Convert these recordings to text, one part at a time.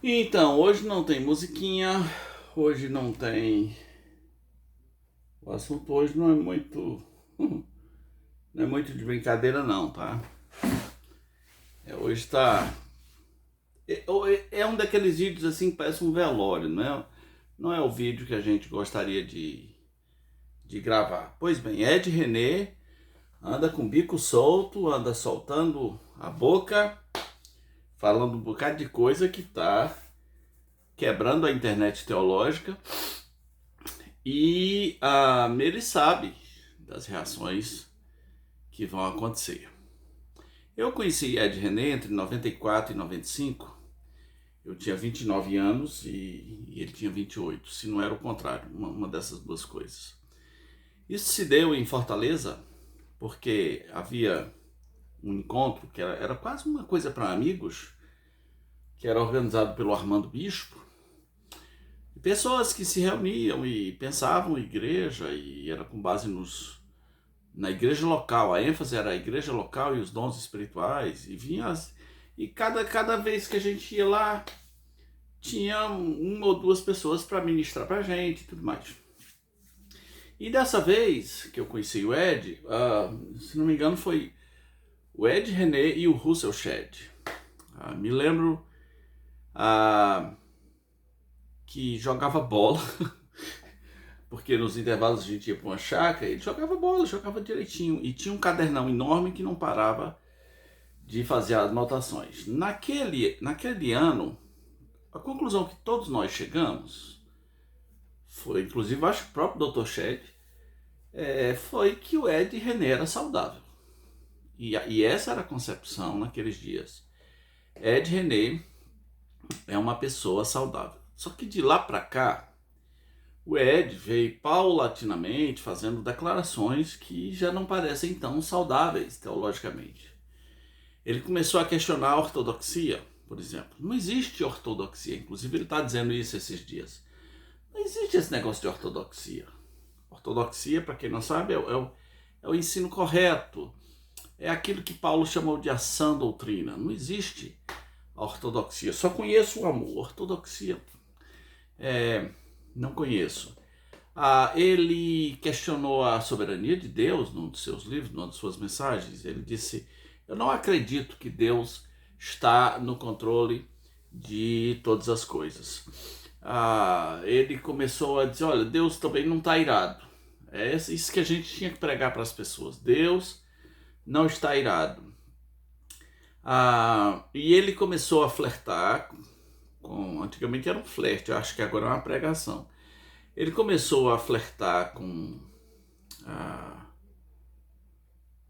Então, hoje não tem musiquinha, hoje não tem. O assunto hoje não é muito. Não é muito de brincadeira, não, tá? Hoje tá. É um daqueles vídeos assim que parece um velório, não é o vídeo que a gente gostaria de gravar. Pois bem, Ed René anda com o bico solto, anda soltando a boca, falando um bocado de coisa que tá quebrando a internet teológica. E ele sabe das reações que vão acontecer. Eu conheci Ed René entre 94 e 95. Eu tinha 29 anos e ele tinha 28, se não era o contrário, uma dessas duas coisas. Isso se deu em Fortaleza porque havia um encontro que era quase uma coisa para amigos, que era organizado pelo Armando Bispo. Pessoas que se reuniam e pensavam em igreja, e era com base na igreja local. A ênfase era a igreja local e os dons espirituais. E cada vez que a gente ia lá, tinha uma ou duas pessoas para ministrar para a gente e tudo mais. E dessa vez que eu conheci o Ed, se não me engano, foi o Ed René e o Russell Shedd. Me lembro que jogava bola, porque nos intervalos a gente ia para uma chácara, ele jogava bola, jogava direitinho, e tinha um cadernão enorme que não parava de fazer anotações. Naquele ano, a conclusão que todos nós chegamos foi, inclusive acho que o próprio Dr. Shedd, foi que o Ed René era saudável. E essa era a concepção naqueles dias. Ed René é uma pessoa saudável. Só que de lá para cá, o Ed veio paulatinamente fazendo declarações que já não parecem tão saudáveis teologicamente. Ele começou a questionar a ortodoxia, por exemplo. Não existe ortodoxia, inclusive ele está dizendo isso esses dias. Não existe esse negócio de ortodoxia. Ortodoxia, para quem não sabe, é o ensino correto. É aquilo que Paulo chamou de a sã doutrina. Não existe a ortodoxia. Só conheço o amor. Ortodoxia, não conheço. Ele questionou a soberania de Deus num dos seus livros, numa de suas mensagens. Ele disse: eu não acredito que Deus está no controle de todas as coisas. Ele começou a dizer: olha, Deus também não está irado. É isso que a gente tinha que pregar para as pessoas. Deus não está irado. E ele começou a flertar antigamente era um flerte, eu acho que agora é uma pregação. Ele começou a flertar com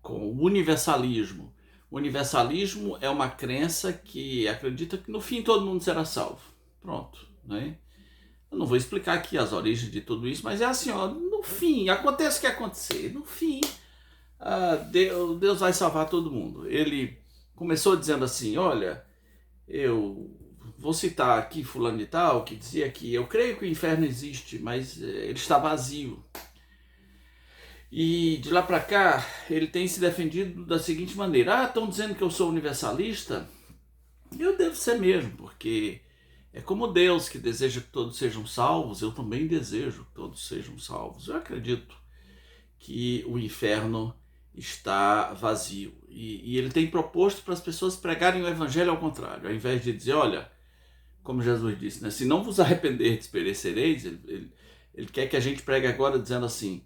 o universalismo. O universalismo é uma crença que acredita que no fim todo mundo será salvo. Pronto, né? Eu não vou explicar aqui as origens de tudo isso, mas é assim, ó, no fim, acontece o que acontecer, no fim, Deus vai salvar todo mundo. Ele começou dizendo assim: olha, eu vou citar aqui fulano de tal, que dizia que eu creio que o inferno existe, mas ele está vazio. E de lá para cá, ele tem se defendido da seguinte maneira: estão dizendo que eu sou universalista? Eu devo ser mesmo, porque é como Deus que deseja que todos sejam salvos, eu também desejo que todos sejam salvos. Eu acredito que o inferno está vazio. E ele tem proposto para as pessoas pregarem o evangelho ao contrário, ao invés de dizer: olha, como Jesus disse, né, se não vos arrependerdes, perecereis. Ele quer que a gente pregue agora dizendo assim: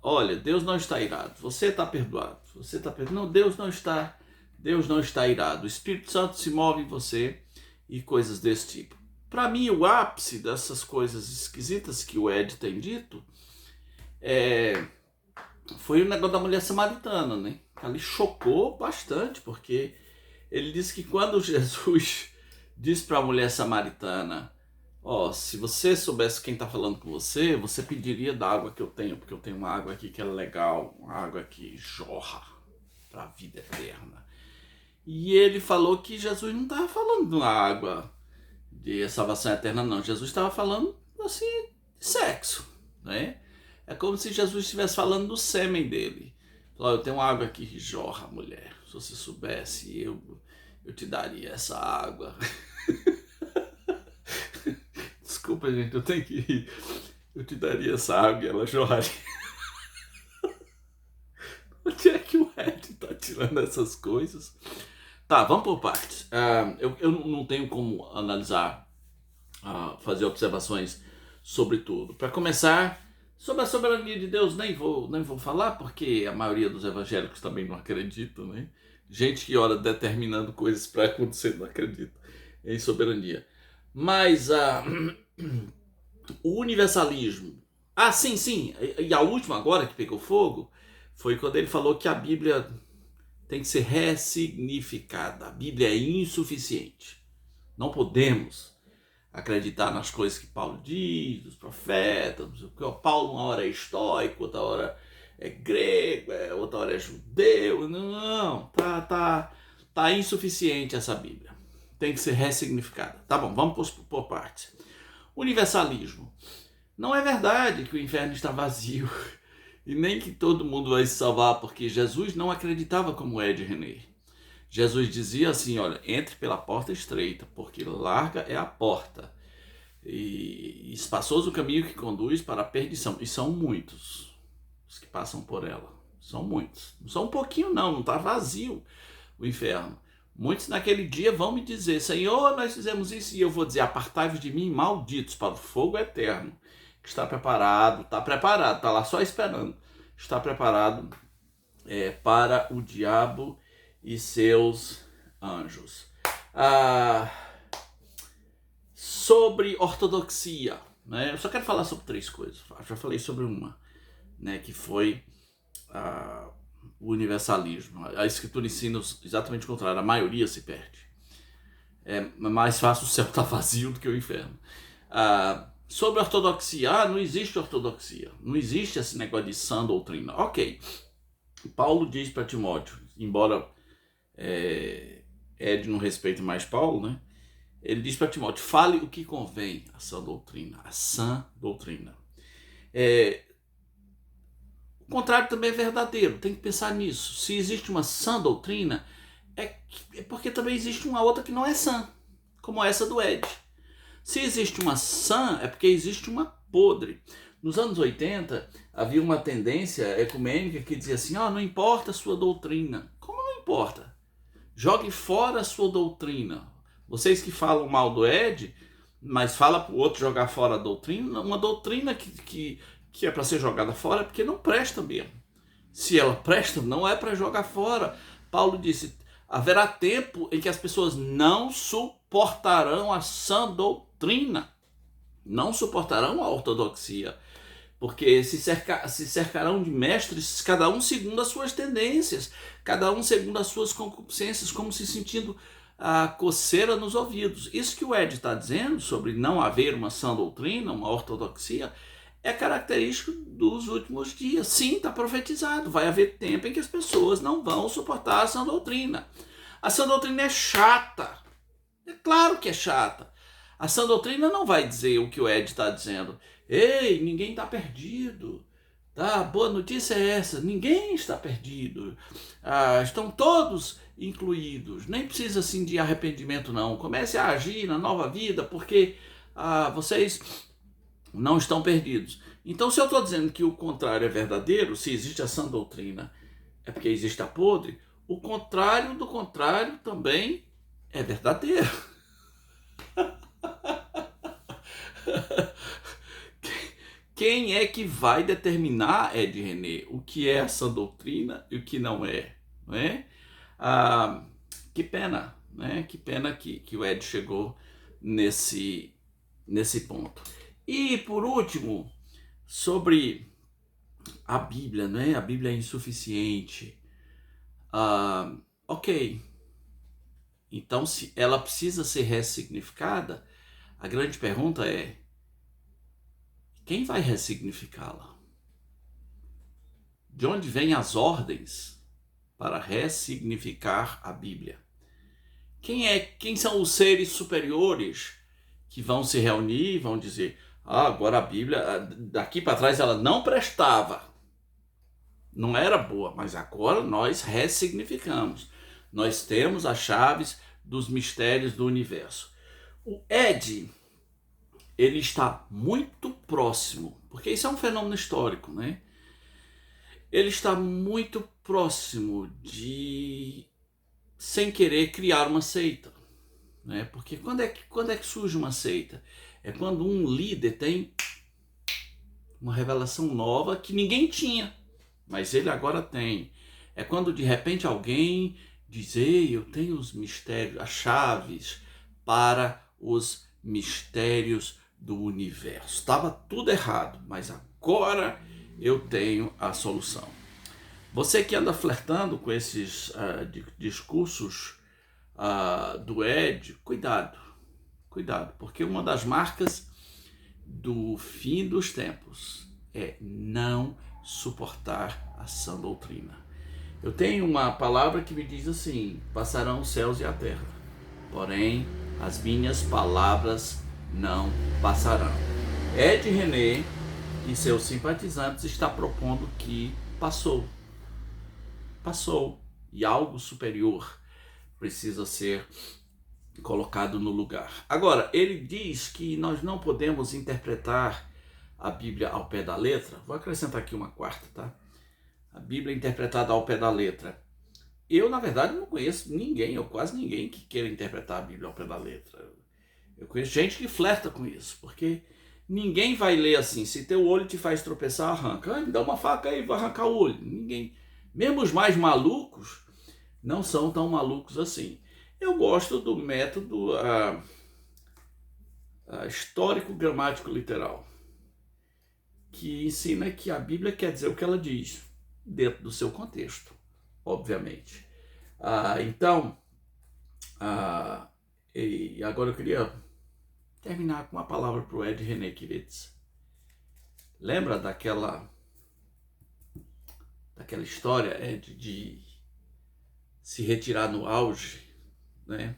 olha, Deus não está irado, você está perdoado, você está perdoado. Não, Deus não está irado, o Espírito Santo se move em você e coisas desse tipo. Para mim, o ápice dessas coisas esquisitas que o Ed tem dito foi o negócio da mulher samaritana, né? Ali chocou bastante, porque ele disse que quando Jesus disse para a mulher samaritana: se você soubesse quem está falando com você, você pediria da água que eu tenho, porque eu tenho uma água aqui que é legal, uma água que jorra para a vida eterna. E ele falou que Jesus não estava falando de uma água de salvação eterna, não. Jesus estava falando, assim, de sexo, né? É como se Jesus estivesse falando do sêmen dele. Falou, eu tenho água aqui que jorra, mulher. Se você soubesse, eu te daria essa água. Desculpa, gente, eu tenho que rir. Eu te daria essa água e ela jorraria. Onde é que o Ed tá tirando essas coisas? Tá, vamos por partes. Eu não tenho como analisar, fazer observações sobre tudo. Para começar, sobre a soberania de Deus, nem vou falar, porque a maioria dos evangélicos também não acreditam, né? Gente que ora determinando coisas para acontecer não acredita em soberania. Mas o universalismo. Sim. E a última agora que pegou fogo foi quando ele falou que a Bíblia tem que ser ressignificada. A Bíblia é insuficiente. Não podemos acreditar nas coisas que Paulo diz, os profetas. Paulo uma hora é estoico, outra hora é grego, outra hora é judeu. Não, tá insuficiente essa Bíblia. Tem que ser ressignificada. Tá bom, vamos por partes. Universalismo. Não é verdade que o inferno está vazio e nem que todo mundo vai se salvar, porque Jesus não acreditava como Ed René. Jesus dizia assim, olha, entre pela porta estreita, porque larga é a porta e espaçoso o caminho que conduz para a perdição. E são muitos os que passam por ela. São muitos. Não são um pouquinho não está vazio o inferno. Muitos naquele dia vão me dizer, Senhor, nós fizemos isso, e eu vou dizer, apartai-vos de mim, malditos, para o fogo eterno, que está preparado, está lá só esperando, está preparado para o diabo e seus anjos. Sobre ortodoxia, né? Eu só quero falar sobre 3 coisas, já falei sobre uma, né, que foi o universalismo. A Escritura ensina exatamente o contrário, a maioria se perde. É mais fácil o céu estar vazio do que o inferno. Sobre ortodoxia, não existe ortodoxia, não existe esse negócio de sã doutrina. Ok, Paulo diz para Timóteo, embora Ed não respeite mais Paulo, né? Ele diz para Timóteo, fale o que convém a sã doutrina, a sã doutrina. O contrário também é verdadeiro, tem que pensar nisso. Se existe uma sã doutrina, é porque também existe uma outra que não é sã, como essa do Ed. Se existe uma sã, é porque existe uma podre. Nos anos 80, havia uma tendência ecumênica que dizia assim, não importa a sua doutrina. Como não importa? Jogue fora a sua doutrina. Vocês que falam mal do Ed, mas fala para o outro jogar fora a doutrina, uma doutrina que é para ser jogada fora, porque não presta mesmo. Se ela presta, não é para jogar fora. Paulo disse, haverá tempo em que as pessoas não suportarão a sã doutrina, não suportarão a ortodoxia, porque se cercarão de mestres, cada um segundo as suas tendências, cada um segundo as suas concupiscências, como se sentindo a coceira nos ouvidos. Isso que o Ed está dizendo sobre não haver uma sã doutrina, uma ortodoxia, é característico dos últimos dias. Sim, está profetizado. Vai haver tempo em que as pessoas não vão suportar a sã doutrina. A sã doutrina é chata. É claro que é chata. A sã doutrina não vai dizer o que o Ed está dizendo. Ei, ninguém está perdido. Tá, boa notícia é essa. Ninguém está perdido. Estão todos incluídos. Nem precisa assim de arrependimento, não. Comece a agir na nova vida, porque vocês não estão perdidos. Então, se eu estou dizendo que o contrário é verdadeiro, se existe a sã doutrina, é porque existe a podre, o contrário do contrário também é verdadeiro. Quem é que vai determinar, Ed René, o que é a sã doutrina e o que não é? Não é? Que pena, né? Que pena que o Ed chegou nesse ponto. E por último, sobre a Bíblia, né? A Bíblia é insuficiente. Ok. Então, se ela precisa ser ressignificada, a grande pergunta é: quem vai ressignificá-la? De onde vêm as ordens para ressignificar a Bíblia? Quem são os seres superiores que vão se reunir e vão dizer: agora a Bíblia, daqui para trás ela não prestava. não era boa, mas agora nós ressignificamos. Nós temos as chaves dos mistérios do universo. O Ed, ele está muito próximo, porque isso é um fenômeno histórico, né? Ele está muito próximo de, sem querer, criar uma seita, né? Porque quando é que surge uma seita? É quando um líder tem uma revelação nova que ninguém tinha, mas ele agora tem. É quando de repente alguém diz: ei, eu tenho os mistérios, as chaves para os mistérios do universo. Estava tudo errado, mas agora eu tenho a solução. Você que anda flertando com esses discursos do Ed, cuidado, cuidado, porque uma das marcas do fim dos tempos é não suportar a sã doutrina. Eu tenho uma palavra que me diz assim: passarão os céus e a terra, porém as minhas palavras não passarão. Ed René e seus simpatizantes está propondo que passou, e algo superior precisa ser colocado no lugar. Agora, ele diz que nós não podemos interpretar a Bíblia ao pé da letra. Vou acrescentar aqui uma quarta, tá? A Bíblia interpretada ao pé da letra. Eu, na verdade, não conheço ninguém, ou quase ninguém, que queira interpretar a Bíblia ao pé da letra. Eu conheço gente que flerta com isso, porque ninguém vai ler assim: se teu olho te faz tropeçar, arranca. Me dá uma faca aí, vou arrancar o olho. Ninguém. Mesmo os mais malucos não são tão malucos assim. Eu gosto do método histórico, gramático, literal, que ensina que a Bíblia quer dizer o que ela diz, dentro do seu contexto, obviamente. Então, e agora eu queria terminar com uma palavra para o Ed René Kivitz. Lembra daquela história, Ed, de se retirar no auge, né?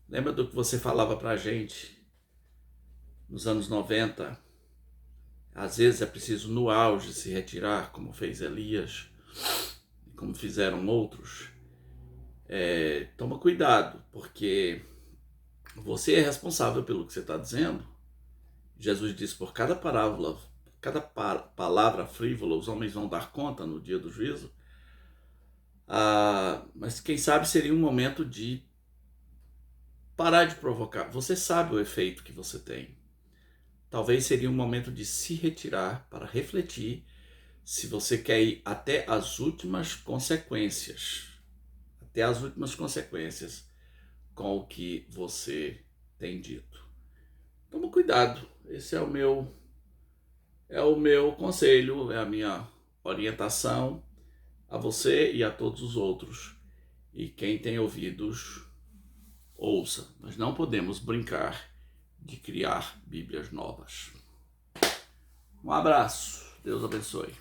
Lembra do que você falava pra gente nos anos 90? Às vezes é preciso no auge se retirar, como fez Elias, como fizeram outros. Toma cuidado, porque você é responsável pelo que você está dizendo. Jesus disse: por cada palavra frívola os homens vão dar conta no dia do juízo. Mas quem sabe seria um momento de parar de provocar. Você sabe o efeito que você tem. Talvez seria um momento de se retirar para refletir se você quer ir até as últimas consequências. Até as últimas consequências com o que você tem dito. Toma cuidado. Esse é o meu conselho, é a minha orientação a você e a todos os outros. E quem tem ouvidos, ouça. Nós não podemos brincar de criar Bíblias novas. Um abraço. Deus abençoe.